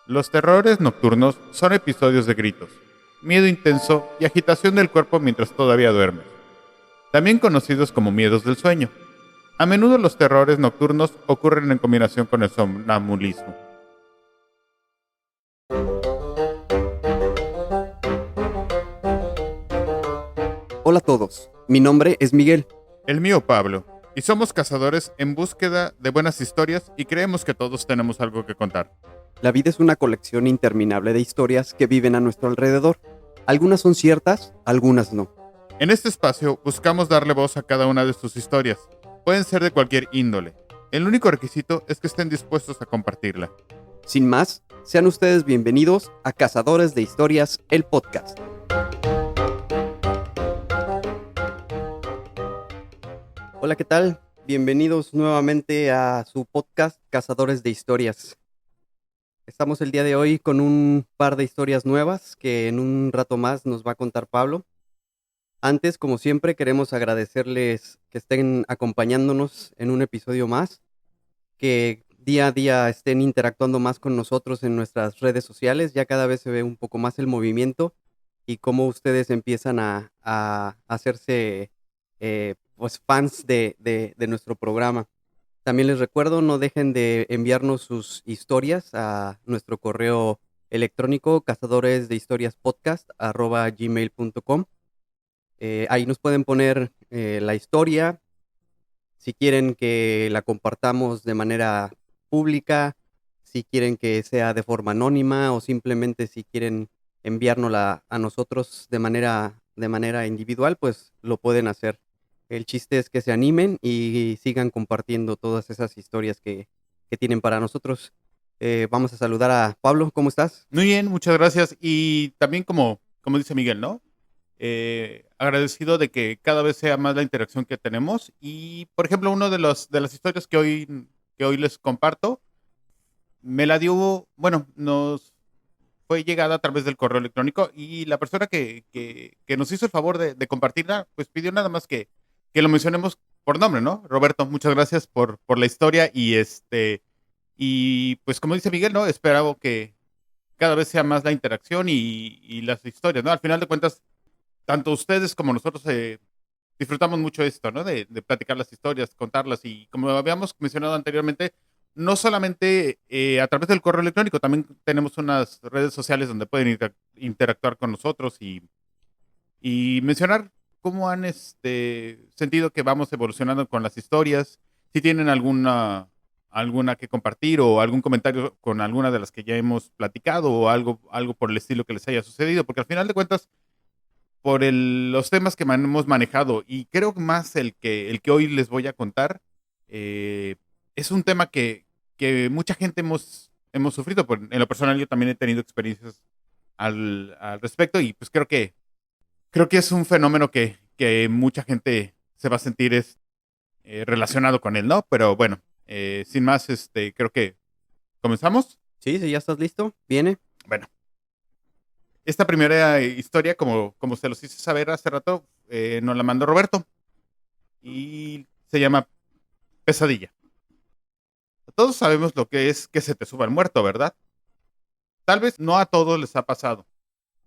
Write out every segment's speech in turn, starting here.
Los terrores nocturnos son episodios de gritos, miedo intenso y agitación del cuerpo mientras todavía duermes, también conocidos como miedos del sueño. A menudo los terrores nocturnos ocurren en combinación con el somnambulismo. Hola a todos, mi nombre es Miguel. El mío, Pablo, y somos cazadores en búsqueda de buenas historias y creemos que todos tenemos algo que contar. La vida es una colección interminable de historias que viven a nuestro alrededor. Algunas son ciertas, algunas no. En este espacio buscamos darle voz a cada una de sus historias. Pueden ser de cualquier índole. El único requisito es que estén dispuestos a compartirla. Sin más, sean ustedes bienvenidos a Cazadores de Historias, el podcast. Hola, ¿qué tal? Bienvenidos nuevamente a su podcast Cazadores de Historias. Estamos el día de hoy con un par de historias nuevas que en un rato más nos va a contar Pablo. Antes, como siempre, queremos agradecerles que estén acompañándonos en un episodio más, que día a día estén interactuando más con nosotros en nuestras redes sociales. Ya cada vez se ve un poco más el movimiento y cómo ustedes empiezan a hacerse pues fans de nuestro programa. También les recuerdo, no dejen de enviarnos sus historias a nuestro correo electrónico cazadoresdehistoriaspodcast@gmail.com. Ahí nos pueden poner la historia, si quieren que la compartamos de manera pública, si quieren que sea de forma anónima o simplemente si quieren enviárnosla a nosotros de manera individual, pues lo pueden hacer. El chiste es que se animen y sigan compartiendo todas esas historias que tienen para nosotros. Vamos a saludar a Pablo, ¿cómo estás? Muy bien, muchas gracias. Y también como dice Miguel, ¿no? Agradecido de que cada vez sea más la interacción que tenemos. Y, por ejemplo, uno de las historias que hoy les comparto, me la dio, bueno, nos fue llegada a través del correo electrónico y la persona que nos hizo el favor de compartirla, pues pidió nada más que lo mencionemos por nombre, ¿no? Roberto, muchas gracias por la historia y pues como dice Miguel, ¿no? Esperaba que cada vez sea más la interacción y las historias, ¿no? Al final de cuentas, tanto ustedes como nosotros disfrutamos mucho esto, ¿no? De platicar las historias, contarlas y como habíamos mencionado anteriormente, no solamente a través del correo electrónico, también tenemos unas redes sociales donde pueden interactuar con nosotros y mencionar cómo han sentido que vamos evolucionando con las historias, si tienen alguna que compartir o algún comentario con alguna de las que ya hemos platicado o algo por el estilo que les haya sucedido, porque al final de cuentas por los temas que hemos manejado y creo que más el que hoy les voy a contar, eh, es un tema que mucha gente hemos sufrido. En lo personal yo también he tenido experiencias al respecto y pues creo que es un fenómeno que mucha gente se va a sentir relacionado con él, ¿no? Pero bueno, sin más, creo que comenzamos. Sí, si ya estás listo, viene. Bueno, esta primera historia, como se los hice saber hace rato, nos la mandó Roberto y se llama Pesadilla. Todos sabemos lo que es que se te suba el muerto, ¿verdad? Tal vez no a todos les ha pasado,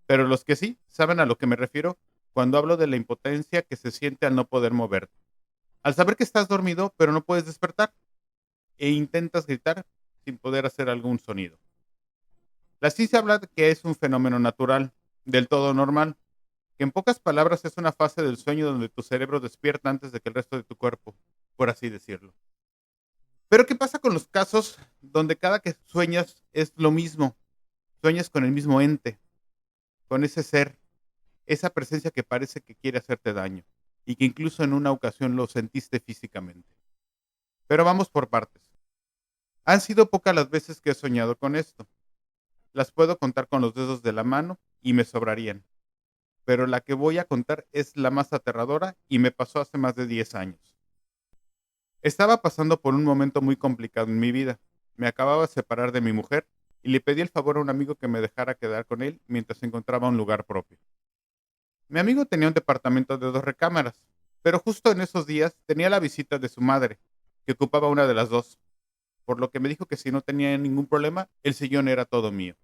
pero los que sí saben a lo que me refiero cuando hablo de la impotencia que se siente al no poder moverte. Al saber que estás dormido, pero no puedes despertar e intentas gritar sin poder hacer algún sonido. La ciencia habla de que es un fenómeno natural, del todo normal, que en pocas palabras es una fase del sueño donde tu cerebro despierta antes de que el resto de tu cuerpo, por así decirlo. Pero ¿qué pasa con los casos donde cada que sueñas es lo mismo? Sueñas con el mismo ente, con ese ser, esa presencia que parece que quiere hacerte daño y que incluso en una ocasión lo sentiste físicamente. Pero vamos por partes. Han sido pocas las veces que he soñado con esto. Las puedo contar con los dedos de la mano y me sobrarían. Pero la que voy a contar es la más aterradora y me pasó hace más de 10 años. Estaba pasando por un momento muy complicado en mi vida. Me acababa de separar de mi mujer y le pedí el favor a un amigo que me dejara quedar con él mientras encontraba un lugar propio. Mi amigo tenía un departamento de 2 recámaras, pero justo en esos días tenía la visita de su madre, que ocupaba una de las dos. por lo que me dijo que si no tenía ningún problema, el sillón era todo mío.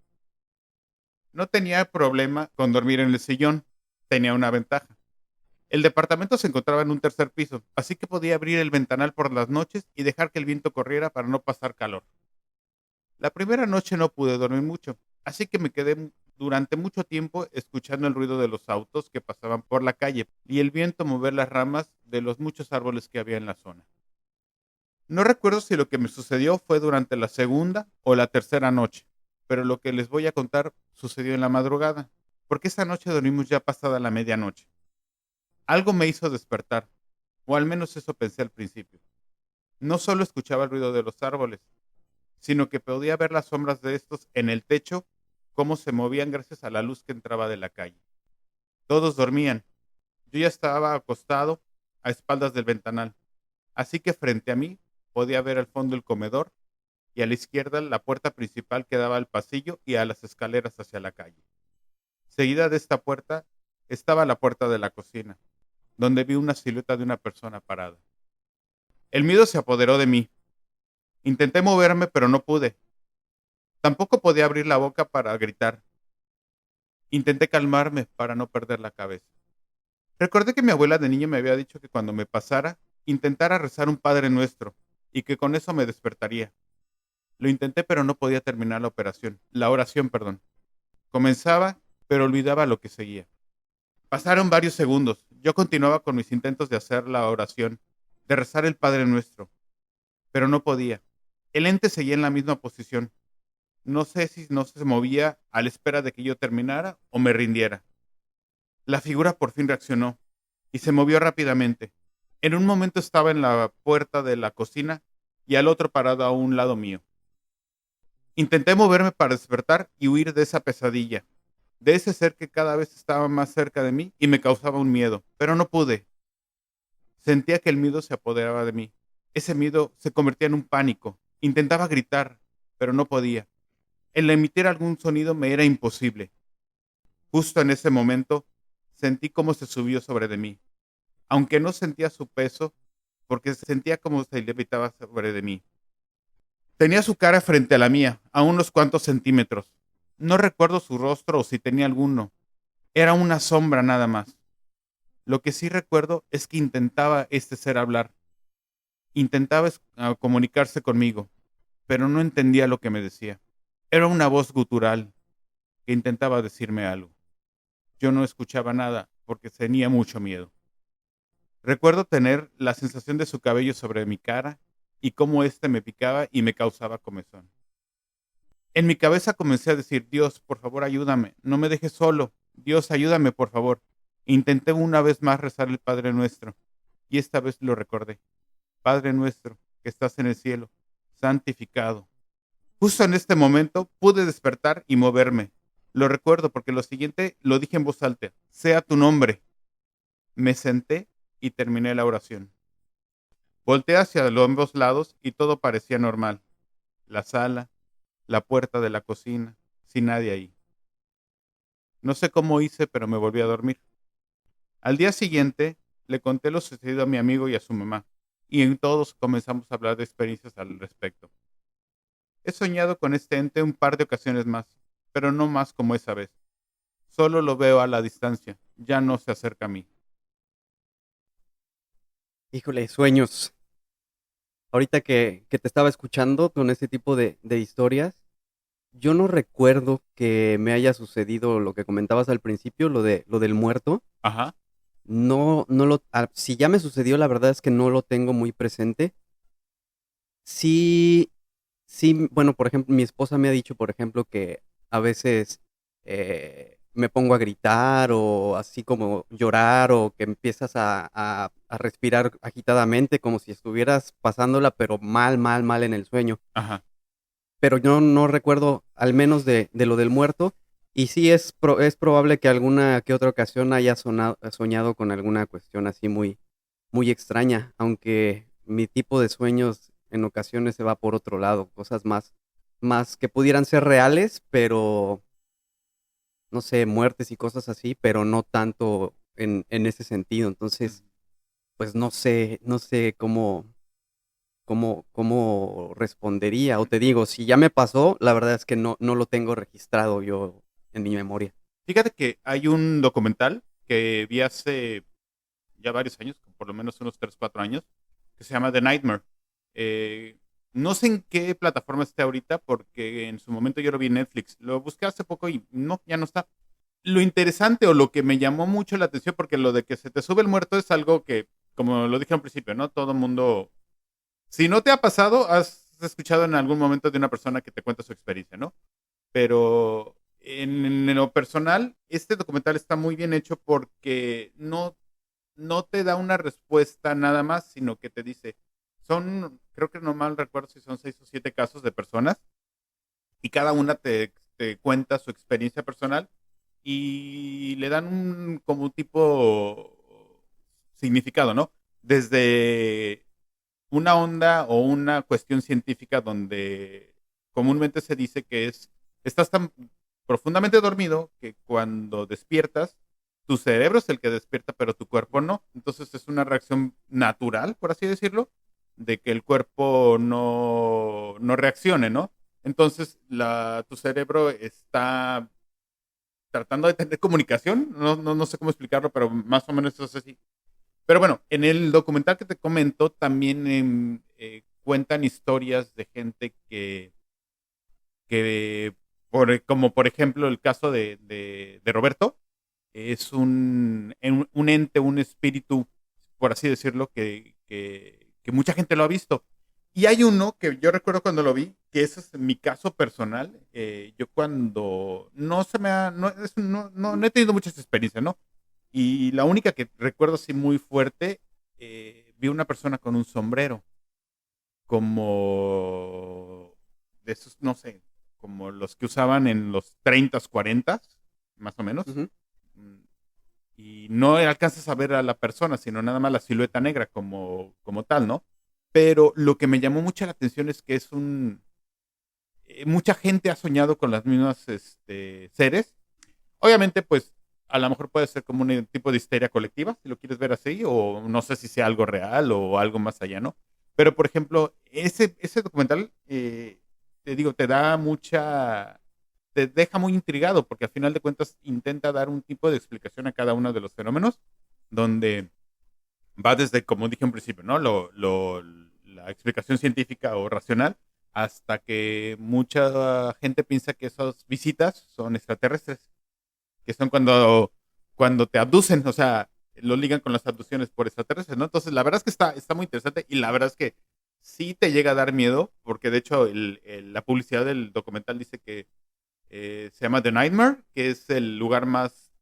No tenía problema con dormir en el sillón, tenía una ventaja. El departamento se encontraba en un tercer piso, así que podía abrir el ventanal por las noches y dejar que el viento corriera para no pasar calor. La primera noche no pude dormir mucho, así que me quedé durante mucho tiempo escuchando el ruido de los autos que pasaban por la calle y el viento mover las ramas de los muchos árboles que había en la zona. No recuerdo si lo que me sucedió fue durante la segunda o la tercera noche, pero lo que les voy a contar sucedió en la madrugada, porque esa noche dormimos ya pasada la medianoche. Algo me hizo despertar, o al menos eso pensé al principio. No solo escuchaba el ruido de los árboles, sino que podía ver las sombras de estos en el techo, cómo se movían gracias a la luz que entraba de la calle. Todos dormían. Yo ya estaba acostado a espaldas del ventanal, así que frente a mí podía ver al fondo el comedor y a la izquierda la puerta principal que daba al pasillo y a las escaleras hacia la calle. Seguida de esta puerta estaba la puerta de la cocina, donde vi una silueta de una persona parada. El miedo se apoderó de mí. Intenté moverme, pero no pude. Tampoco podía abrir la boca para gritar. Intenté calmarme para no perder la cabeza. Recordé que mi abuela de niño me había dicho que cuando me pasara, intentara rezar un Padre Nuestro, y que con eso me despertaría. Lo intenté, pero no podía terminar la oración, perdón. Comenzaba, pero olvidaba lo que seguía. Pasaron varios segundos. Yo continuaba con mis intentos de hacer la oración, de rezar el Padre Nuestro, pero no podía. El ente seguía en la misma posición. No sé si no se movía a la espera de que yo terminara o me rindiera. La figura por fin reaccionó y se movió rápidamente. En un momento estaba en la puerta de la cocina y al otro parado a un lado mío. Intenté moverme para despertar y huir de esa pesadilla, de ese ser que cada vez estaba más cerca de mí y me causaba un miedo, pero no pude. Sentía que el miedo se apoderaba de mí. Ese miedo se convertía en un pánico. Intentaba gritar, pero no podía. El emitir algún sonido me era imposible. Justo en ese momento, sentí cómo se subió sobre de mí, aunque no sentía su peso, porque sentía como se levitaba sobre de mí. Tenía su cara frente a la mía, a unos cuantos centímetros. No recuerdo su rostro o si tenía alguno. Era una sombra nada más. Lo que sí recuerdo es que intentaba este ser hablar. Intentaba comunicarse conmigo, pero no entendía lo que me decía. Era una voz gutural que intentaba decirme algo. Yo no escuchaba nada porque tenía mucho miedo. Recuerdo tener la sensación de su cabello sobre mi cara y cómo éste me picaba y me causaba comezón. En mi cabeza comencé a decir: Dios, por favor, ayúdame, no me dejes solo. Dios, ayúdame, por favor. Intenté una vez más rezar el Padre Nuestro, y esta vez lo recordé. Padre nuestro, que estás en el cielo, santificado. Justo en este momento pude despertar y moverme. Lo recuerdo porque lo siguiente lo dije en voz alta: sea tu nombre. Me senté y terminé la oración. Volteé hacia los ambos lados y todo parecía normal. La sala, la puerta de la cocina, sin nadie ahí. No sé cómo hice, pero me volví a dormir. Al día siguiente, le conté lo sucedido a mi amigo y a su mamá, y en todos comenzamos a hablar de experiencias al respecto. He soñado con este ente un par de ocasiones más, pero no más como esa vez. Solo lo veo a la distancia, ya no se acerca a mí. Híjole, sueños. Ahorita que te estaba escuchando con ese tipo de historias, yo no recuerdo que me haya sucedido lo que comentabas al principio, lo del muerto. Ajá, No, si ya me sucedió, la verdad es que no lo tengo muy presente. Sí, sí, bueno, por ejemplo, mi esposa me ha dicho, por ejemplo, que a veces me pongo a gritar o así como llorar o que empiezas a respirar agitadamente como si estuvieras pasándola, pero mal, mal, mal en el sueño. ajá. Pero yo no recuerdo al menos de lo del muerto. Y sí es probable que alguna que otra ocasión haya soñado con alguna cuestión así muy, muy extraña, aunque mi tipo de sueños en ocasiones se va por otro lado, cosas más que pudieran ser reales, pero no sé, muertes y cosas así, pero no tanto en ese sentido. Entonces, pues no sé cómo respondería. O te digo, si ya me pasó, la verdad es que no lo tengo registrado yo en mi memoria. Fíjate que hay un documental que vi hace ya varios años, por lo menos unos 3 4 años, que se llama The Nightmare. Eh, no sé en qué plataforma esté ahorita, porque en su momento yo lo vi en Netflix. Lo busqué hace poco y no, ya no está. Lo interesante o lo que me llamó mucho la atención, porque lo de que se te sube el muerto es algo que, como lo dije al principio, ¿no? Todo el mundo, si no te ha pasado, has escuchado en algún momento de una persona que te cuenta su experiencia, ¿no? Pero en lo personal, este documental está muy bien hecho porque no te da una respuesta nada más, sino que te dice, creo que no mal recuerdo si son 6 o 7 casos de personas, y cada una te cuenta su experiencia personal y le dan como un tipo significado, ¿no? Desde una onda o una cuestión científica donde comúnmente se dice que estás tan profundamente dormido que cuando despiertas, tu cerebro es el que despierta, pero tu cuerpo no. Entonces es una reacción natural, por así decirlo, de que el cuerpo no reaccione, ¿no? Entonces tu cerebro está tratando de tener comunicación, no sé cómo explicarlo, pero más o menos eso es así. Pero bueno, en el documental que te comento también cuentan historias de gente como por ejemplo el caso de Roberto, es un ente, un espíritu, por así decirlo, que mucha gente lo ha visto. Y hay uno que yo recuerdo cuando lo vi, que ese es mi caso personal. Yo cuando no se me ha, no, no he tenido muchas experiencias, ¿no? Y la única que recuerdo así muy fuerte, vi una persona con un sombrero, como de esos, no sé, como los que usaban en los 30s, 40s, más o menos. Ujú. Mm, Y no alcanzas a ver a la persona, sino nada más la silueta negra como tal, ¿no? Pero lo que me llamó mucho la atención es que mucha gente ha soñado con las mismas seres. Obviamente, pues a lo mejor puede ser como un tipo de histeria colectiva, si lo quieres ver así, o no sé si sea algo real o algo más allá, ¿no? Pero, por ejemplo, ese documental, te digo, te deja muy intrigado, porque al final de cuentas intenta dar un tipo de explicación a cada uno de los fenómenos, donde va desde, como dije en principio, ¿no? La explicación científica o racional, hasta que mucha gente piensa que esas visitas son extraterrestres, que son cuando te abducen, o sea, lo ligan con las abducciones por extraterrestres, ¿no? Entonces, la verdad es que está muy interesante y la verdad es que sí te llega a dar miedo, porque de hecho la publicidad del documental dice que se llama The Nightmare, que es el lugar más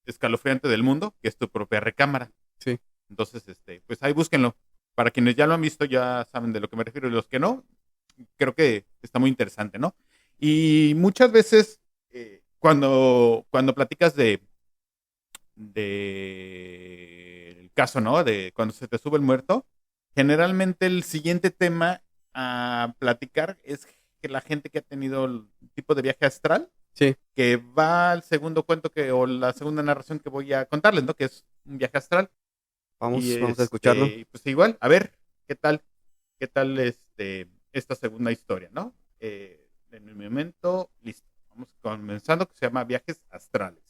escalofriante del mundo, que es tu propia recámara. Sí. Entonces, pues ahí búsquenlo. Para quienes ya lo han visto, ya saben de lo que me refiero, y los que no, creo que está muy interesante, ¿no? Y muchas veces, cuando platicas el caso, ¿no? De cuando se te sube el muerto, generalmente el siguiente tema a platicar es que la gente que ha tenido el tipo de viaje astral, Sí, que va al segundo cuento o la segunda narración que voy a contarles, ¿no? Que es un viaje astral. Y vamos a escucharlo. pues igual, a ver, qué tal esta segunda historia, ¿no? En el momento, listo. Vamos comenzando, que se llama Viajes Astrales.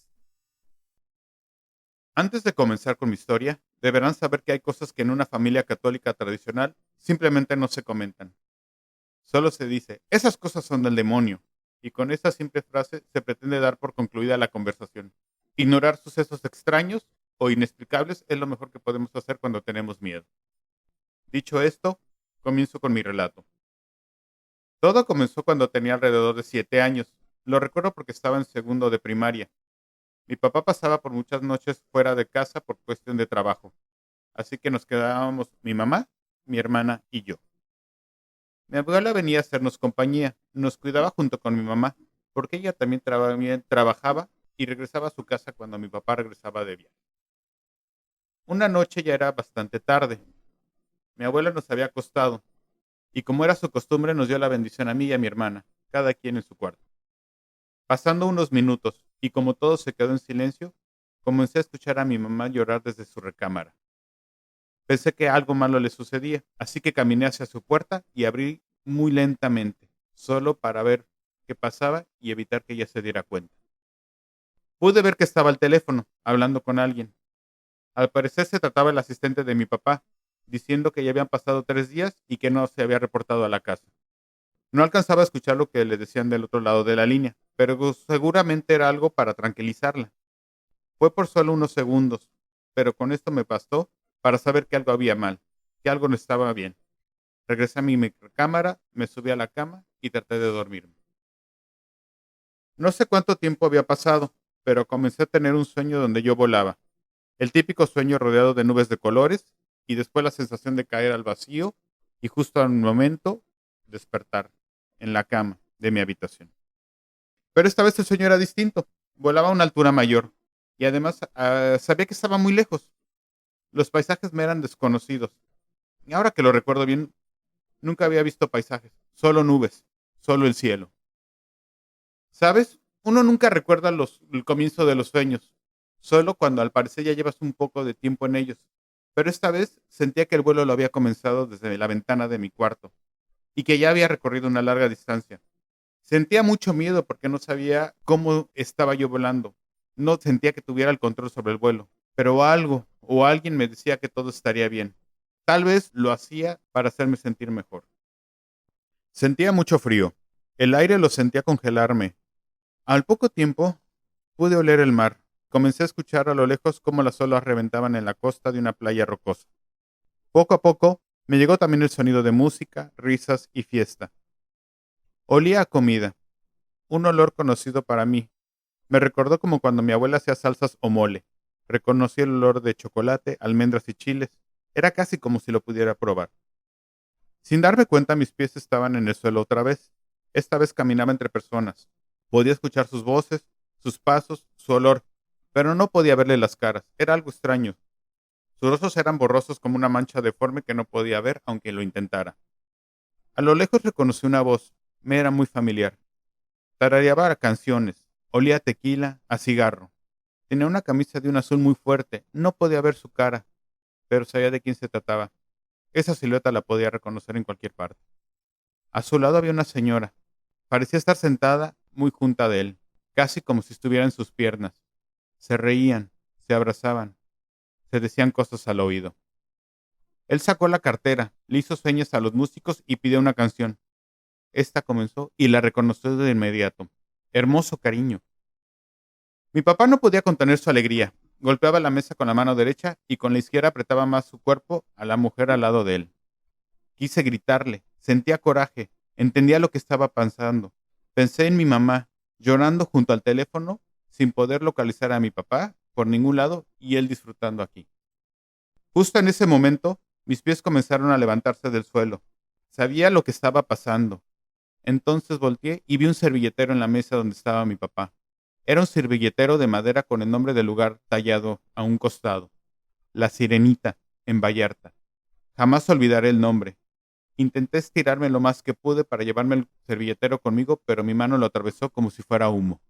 Antes de comenzar con mi historia, deberán saber que hay cosas que en una familia católica tradicional simplemente no se comentan. Solo se dice, esas cosas son del demonio, y con esa simple frase se pretende dar por concluida la conversación. Ignorar sucesos extraños o inexplicables es lo mejor que podemos hacer cuando tenemos miedo. Dicho esto, comienzo con mi relato. Todo comenzó cuando tenía alrededor de 7 años. Lo recuerdo porque estaba en segundo de primaria. Mi papá pasaba por muchas noches fuera de casa por cuestión de trabajo, así que nos quedábamos mi mamá, mi hermana y yo. Mi abuela venía a hacernos compañía, nos cuidaba junto con mi mamá, porque ella también trabajaba y regresaba a su casa cuando mi papá regresaba de viaje. Una noche ya era bastante tarde. Mi abuela nos había acostado y como era su costumbre nos dio la bendición a mí y a mi hermana, cada quien en su cuarto. Pasando unos minutos y como todo se quedó en silencio, comencé a escuchar a mi mamá llorar desde su recámara. Pensé que algo malo le sucedía, así que caminé hacia su puerta y abrí muy lentamente, solo para ver qué pasaba y evitar que ella se diera cuenta. Pude ver que estaba al teléfono, hablando con alguien. Al parecer se trataba del asistente de mi papá, diciendo que ya habían pasado 3 días y que no se había reportado a la casa. No alcanzaba a escuchar lo que le decían del otro lado de la línea, pero seguramente era algo para tranquilizarla. Fue por solo unos segundos, pero con esto me bastó para saber que algo había mal, que algo no estaba bien. Regresé a mi microcámara, me subí a la cama y traté de dormirme. No sé cuánto tiempo había pasado, pero comencé a tener un sueño donde yo volaba. El típico sueño rodeado de nubes de colores y después la sensación de caer al vacío y justo al momento despertar en la cama de mi habitación. Pero esta vez el sueño era distinto. Volaba a una altura mayor y además sabía que estaba muy lejos. Los paisajes me eran desconocidos. Y ahora que lo recuerdo bien, nunca había visto paisajes, solo nubes, solo el cielo. ¿Sabes? Uno nunca recuerda el comienzo de los sueños, solo cuando al parecer ya llevas un poco de tiempo en ellos. Pero esta vez sentía que el vuelo lo había comenzado desde la ventana de mi cuarto y que ya había recorrido una larga distancia. Sentía mucho miedo porque no sabía cómo estaba yo volando. No sentía que tuviera el control sobre el vuelo, pero algo o alguien me decía que todo estaría bien. Tal vez lo hacía para hacerme sentir mejor. Sentía mucho frío. El aire lo sentía congelarme. Al poco tiempo pude oler el mar. Comencé a escuchar a lo lejos cómo las olas reventaban en la costa de una playa rocosa. Poco a poco me llegó también el sonido de música, risas y fiesta. Olía a comida, un olor conocido para mí. Me recordó como cuando mi abuela hacía salsas o mole. Reconocí el olor de chocolate, almendras y chiles. Era casi como si lo pudiera probar. Sin darme cuenta, mis pies estaban en el suelo otra vez. Esta vez caminaba entre personas. Podía escuchar sus voces, sus pasos, su olor, pero no podía verle las caras. Era algo extraño. Sus rostros eran borrosos como una mancha deforme que no podía ver aunque lo intentara. A lo lejos reconocí una voz. Me era muy familiar. Tarareaba canciones. Olía a tequila, a cigarro. Tenía una camisa de un azul muy fuerte. No podía ver su cara, pero sabía de quién se trataba. Esa silueta la podía reconocer en cualquier parte. A su lado había una señora. Parecía estar sentada muy junta de él, casi como si estuviera en sus piernas. Se reían, se abrazaban, se decían cosas al oído. Él sacó la cartera, le hizo señas a los músicos y pidió una canción. Esta comenzó y la reconoció de inmediato. Hermoso cariño. Mi papá no podía contener su alegría. Golpeaba la mesa con la mano derecha y con la izquierda apretaba más su cuerpo a la mujer al lado de él. Quise gritarle, sentía coraje, entendía lo que estaba pasando. Pensé en mi mamá, llorando junto al teléfono, sin poder localizar a mi papá por ningún lado y él disfrutando aquí. Justo en ese momento, mis pies comenzaron a levantarse del suelo. Sabía lo que estaba pasando. Entonces volteé y vi un servilletero en la mesa donde estaba mi papá. Era un servilletero de madera con el nombre del lugar tallado a un costado. La Sirenita, en Vallarta. Jamás olvidaré el nombre. Intenté estirarme lo más que pude para llevarme el servilletero conmigo, pero mi mano lo atravesó como si fuera humo.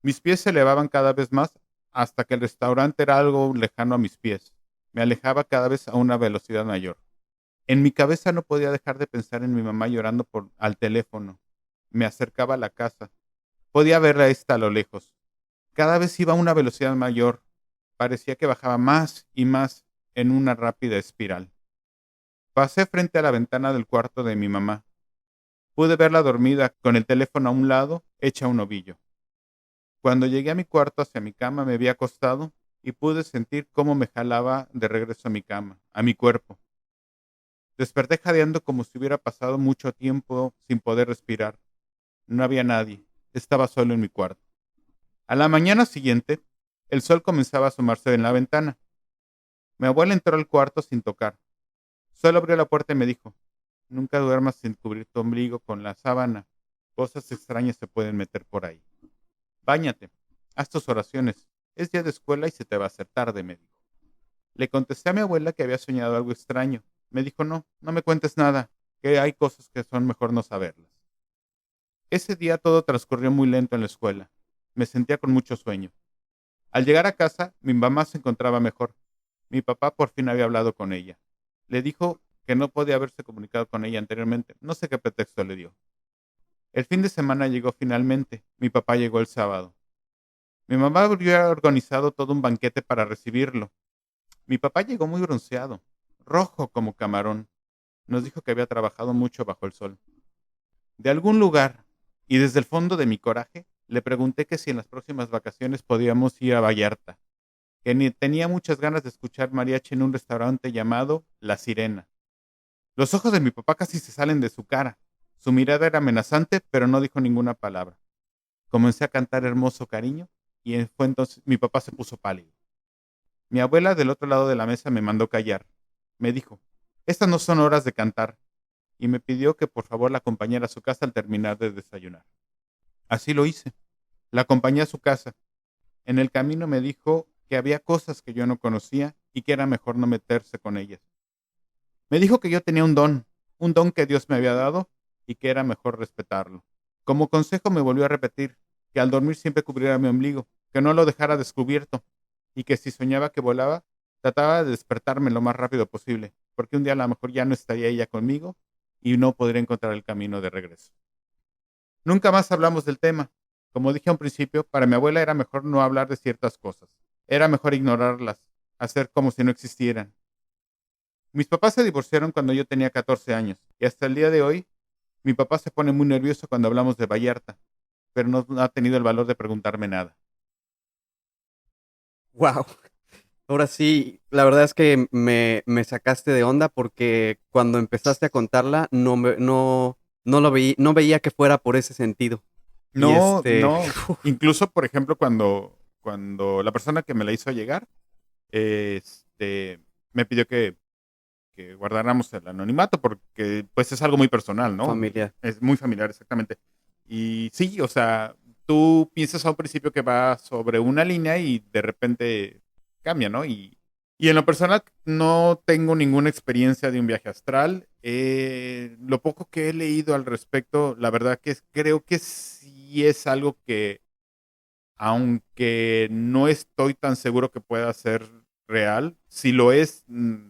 Mis pies se elevaban cada vez más hasta que el restaurante era algo lejano a mis pies. Me alejaba cada vez a una velocidad mayor. En mi cabeza no podía dejar de pensar en mi mamá llorando al teléfono. Me acercaba a la casa. Podía verla a esta a lo lejos. Cada vez iba a una velocidad mayor. Parecía que bajaba más y más en una rápida espiral. Pasé frente a la ventana del cuarto de mi mamá. Pude verla dormida con el teléfono a un lado, hecha un ovillo. Cuando llegué a mi cuarto hacia mi cama me vi acostado y pude sentir cómo me jalaba de regreso a mi cama, a mi cuerpo. Desperté jadeando como si hubiera pasado mucho tiempo sin poder respirar. No había nadie. Estaba solo en mi cuarto. A la mañana siguiente, el sol comenzaba a asomarse en la ventana. Mi abuela entró al cuarto sin tocar. Solo abrió la puerta y me dijo, nunca duermas sin cubrir tu ombligo con la sábana. Cosas extrañas se pueden meter por ahí. Báñate, haz tus oraciones. Es día de escuela y se te va a hacer tarde, me dijo. Le contesté a mi abuela que había soñado algo extraño. Me dijo, no, no me cuentes nada, que hay cosas que son mejor no saberlas. Ese día todo transcurrió muy lento en la escuela. Me sentía con mucho sueño. Al llegar a casa, mi mamá se encontraba mejor. Mi papá por fin había hablado con ella. Le dijo que no podía haberse comunicado con ella anteriormente. No sé qué pretexto le dio. El fin de semana llegó finalmente. Mi papá llegó el sábado. Mi mamá había organizado todo un banquete para recibirlo. Mi papá llegó muy bronceado, rojo como camarón. Nos dijo que había trabajado mucho bajo el sol. De algún lugar, y desde el fondo de mi coraje, le pregunté que si en las próximas vacaciones podíamos ir a Vallarta, que tenía muchas ganas de escuchar mariachi en un restaurante llamado La Sirena. Los ojos de mi papá casi se salen de su cara. Su mirada era amenazante, pero no dijo ninguna palabra. Comencé a cantar Hermoso Cariño, y fue entonces mi papá se puso pálido. Mi abuela del otro lado de la mesa me mandó callar. Me dijo, estas no son horas de cantar, y me pidió que por favor la acompañara a su casa al terminar de desayunar. Así lo hice. La acompañé a su casa. En el camino me dijo que había cosas que yo no conocía y que era mejor no meterse con ellas. Me dijo que yo tenía un don que Dios me había dado y que era mejor respetarlo. Como consejo me volvió a repetir que al dormir siempre cubriera mi ombligo, que no lo dejara descubierto y que si soñaba que volaba, trataba de despertarme lo más rápido posible, porque un día a lo mejor ya no estaría ella conmigo y no podría encontrar el camino de regreso. Nunca más hablamos del tema. Como dije a un principio, para mi abuela era mejor no hablar de ciertas cosas. Era mejor ignorarlas, hacer como si no existieran. Mis papás se divorciaron cuando yo tenía 14 años y hasta el día de hoy mi papá se pone muy nervioso cuando hablamos de Vallarta, pero no ha tenido el valor de preguntarme nada. Wow. Ahora sí, la verdad es que me sacaste de onda porque cuando empezaste a contarla no veía que fuera por ese sentido. Y No, no. Incluso, por ejemplo, cuando la persona que me la hizo llegar, me pidió que guardáramos el anonimato porque pues es algo muy personal, ¿no? familiar. Es muy familiar, exactamente. Y sí, o sea, tú piensas a un principio que va sobre una línea y de repente cambia, ¿no? Y en lo personal no tengo ninguna experiencia de un viaje astral. Lo poco que he leído al respecto, la verdad que creo que sí es algo que, aunque no estoy tan seguro que pueda ser real, si lo es,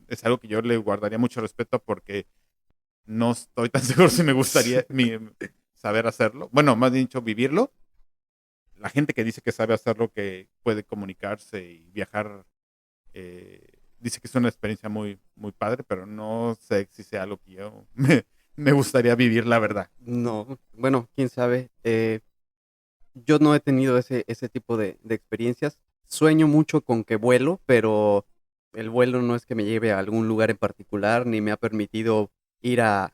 es algo que yo le guardaría mucho respeto porque no estoy tan seguro si me gustaría saber hacerlo. Bueno, más bien dicho, vivirlo. La gente que dice que sabe hacerlo, que puede comunicarse y viajar, dice que es una experiencia muy, muy padre, pero no sé si sea algo que yo me gustaría vivir, la verdad. No, bueno, quién sabe. Yo no he tenido ese tipo de experiencias. Sueño mucho con que vuelo, pero el vuelo no es que me lleve a algún lugar en particular, ni me ha permitido ir a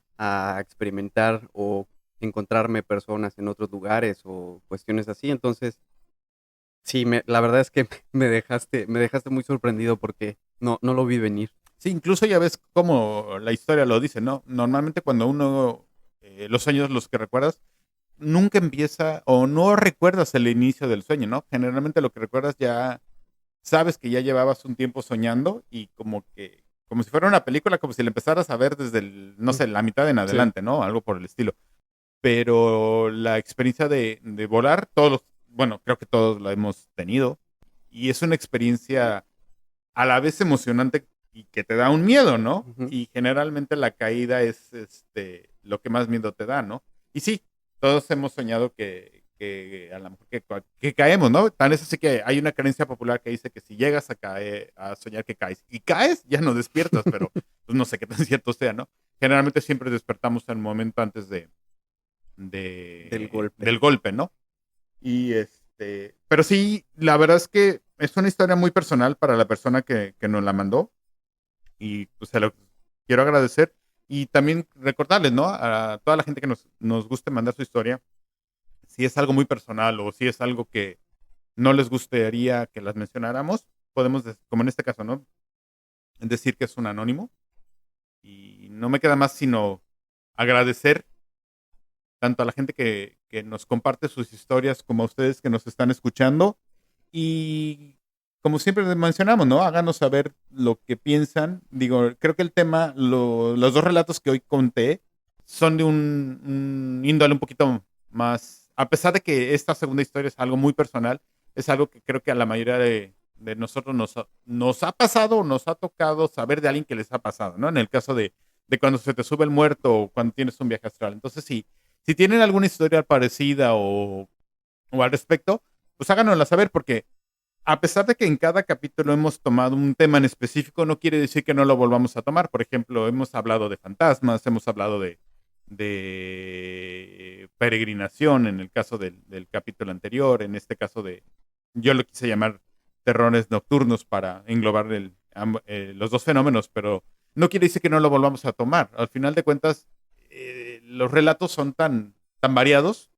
experimentar o encontrarme personas en otros lugares o cuestiones así. Entonces, sí, la verdad es que me dejaste muy sorprendido porque no lo vi venir. Sí, incluso ya ves cómo la historia lo dice, ¿no? Normalmente cuando uno, los sueños los que recuerdas, nunca empieza o no recuerdas el inicio del sueño, ¿no? Generalmente lo que recuerdas ya sabes que ya llevabas un tiempo soñando y como si fuera una película, como si la empezaras a ver desde no Mm, sé, la mitad en sí. adelante, ¿no? Algo por el estilo. Pero la experiencia de volar, bueno, creo que todos la hemos tenido y es una experiencia a la vez emocionante y que te da un miedo, ¿no? Ujú. Y generalmente la caída es lo que más miedo te da, ¿no? Y sí, todos hemos soñado que a lo mejor que caemos, ¿no? Tan es así que hay una creencia popular que dice que si llegas a caer, a soñar que caes y caes, ya no despiertas, pero pues no sé qué tan cierto sea, ¿no? Generalmente siempre despertamos en el momento antes Del golpe. del golpe, ¿no? Y pero sí, la verdad es que es una historia muy personal para la persona que nos la mandó y pues se lo quiero agradecer y también recordarles, ¿no? A toda la gente que nos guste mandar su historia, si es algo muy personal o si es algo que no les gustaría que las mencionáramos, podemos, como en este caso, ¿no? Decir que es un anónimo y no me queda más sino agradecer tanto a la gente que nos comparte sus historias como a ustedes que nos están escuchando. Y como siempre les mencionamos, ¿no? Háganos saber lo que piensan. Digo, creo que el tema, los dos relatos que hoy conté son de un índole un poquito más, a pesar de que esta segunda historia es algo muy personal, es algo que creo que a la mayoría de nosotros nos ha pasado o nos ha tocado saber de alguien que les ha pasado, ¿no? En el caso de cuando se te sube el muerto o cuando tienes un viaje astral. Entonces, si tienen alguna historia parecida o al respecto, pues háganosla saber, porque a pesar de que en cada capítulo hemos tomado un tema en específico, no quiere decir que no lo volvamos a tomar. Por ejemplo, hemos hablado de fantasmas, hemos hablado de peregrinación en el caso del capítulo anterior, en este caso yo lo quise llamar terrores nocturnos para englobar los dos fenómenos, pero no quiere decir que no lo volvamos a tomar. Al final de cuentas, los relatos son tan variados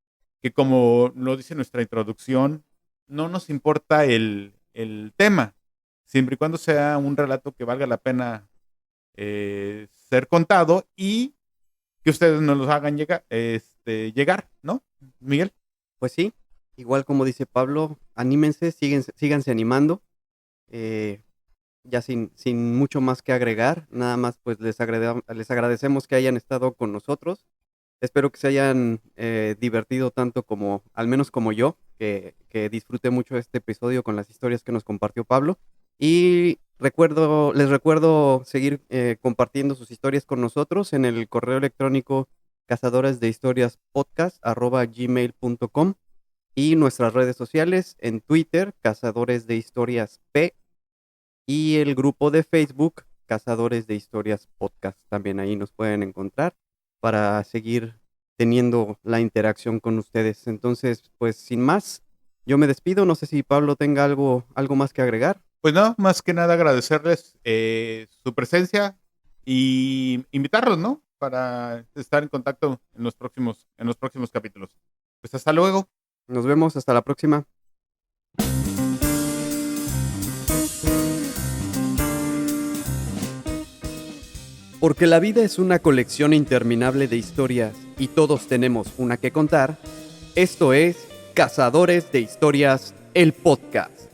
que, como lo dice nuestra introducción, no nos importa el tema, siempre y cuando sea un relato que valga la pena ser contado y que ustedes nos los hagan llegar, ¿no, Miguel? Pues sí, igual como dice Pablo, anímense, síganse animando. Ya sin mucho más que agregar, nada más pues les agradecemos que hayan estado con nosotros. Espero que se hayan divertido tanto como, al menos como yo, que disfruté mucho este episodio con las historias que nos compartió Pablo. Y les recuerdo seguir compartiendo sus historias con nosotros en el correo electrónico cazadoresdehistoriaspodcast@gmail.com y nuestras redes sociales en Twitter, Cazadores de Historias P, y el grupo de Facebook, Cazadores de Historias Podcast. También ahí nos pueden encontrar para seguir teniendo la interacción con ustedes. Entonces, pues sin más, yo me despido. No sé si Pablo tenga algo más que agregar. Pues no, más que nada agradecerles su presencia y invitarlos, ¿no? Para estar en contacto en los próximos capítulos. Pues hasta luego. Nos vemos, hasta la próxima. Porque la vida es una colección interminable de historias y todos tenemos una que contar, esto es Cazadores de Historias, el podcast.